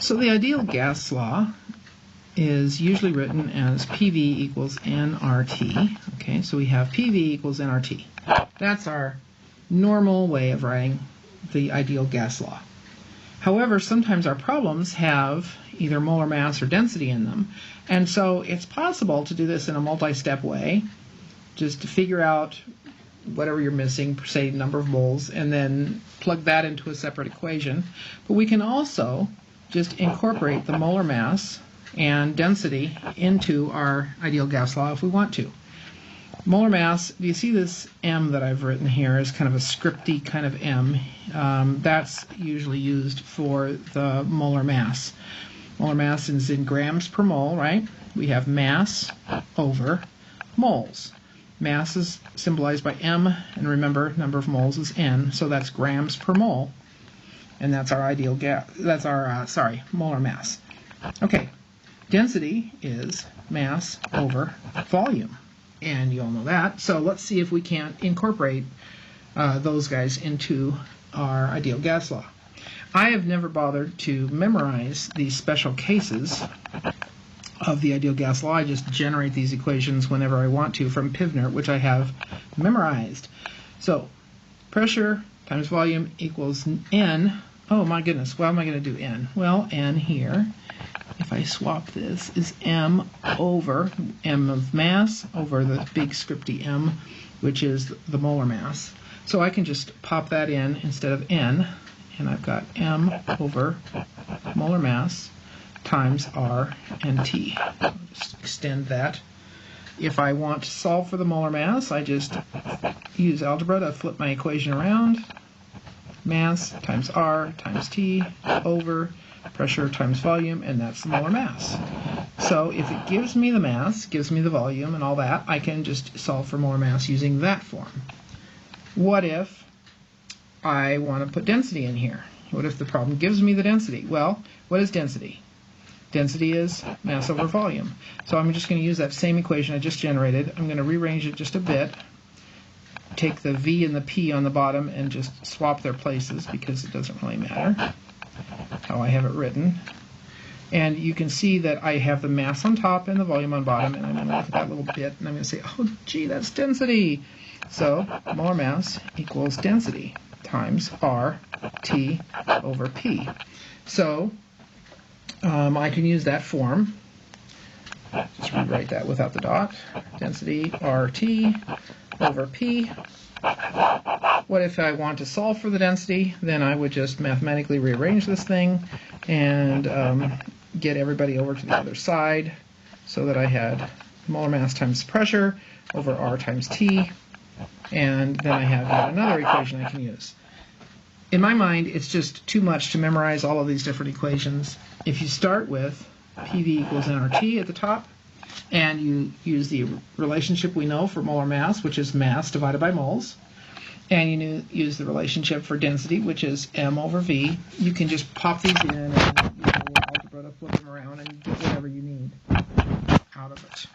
So the ideal gas law is usually written as PV equals nRT. Okay, so we have PV equals nRT. That's our normal way of writing the ideal gas law. However, sometimes our problems have either molar mass or density in them, and so it's possible to do this in a multi-step way, just to figure out whatever you're missing, say number of moles, and then plug that into a separate equation. But we can also just incorporate the molar mass and density into our ideal gas law if we want to. Molar mass, do you see this M that I've written here is kind of a scripty kind of M? That's usually used for the molar mass. Molar mass is in grams per mole, right? We have mass over moles. Mass is symbolized by M, and remember, number of moles is N, so that's grams per mole. And that's our ideal gas, that's our, molar mass. Okay, density is mass over volume. And you all know that. So let's see if we can incorporate those guys into our ideal gas law. I have never bothered to memorize these special cases of the ideal gas law. I just generate these equations whenever I want to from Pivner, which I have memorized. So pressure times volume equals N. Oh my goodness, what am I going to do N? Well, N here, if I swap this, is M over M of mass over the big scripty M, which is the molar mass. So I can just pop that in instead of N, and I've got M over molar mass times R and T. I'll just extend that. If I want to solve for the molar mass, I just use algebra to flip my equation around. Mass times R times T over pressure times volume, and that's the molar mass. So if it gives me the mass, gives me the volume and all that, I can just solve for molar mass using that form. What if I want to put density in here? What if the problem gives me the density? Well, what is density? Density is mass over volume. So I'm just going to use that same equation I just generated. I'm going to rearrange it just a bit, take the V and the P on the bottom and just swap their places because it doesn't really matter how I have it written. And you can see that I have the mass on top and the volume on bottom, and I'm going to look at that little bit and I'm going to say, oh gee, that's density. So molar mass equals density times RT over P. So I can use that form. Just rewrite that without the dot. Density RT over P. What if I want to solve for the density? Then I would just mathematically rearrange this thing and get everybody over to the other side so that I had molar mass times pressure over R times T, and then I have yet another equation I can use. In my mind, it's just too much to memorize all of these different equations. If you start with PV equals nRT at the top, and you use the relationship we know for molar mass, which is mass divided by moles, and you use the relationship for density, which is M over V, you can just pop these in and use algebra to flip them around and get whatever you need out of it.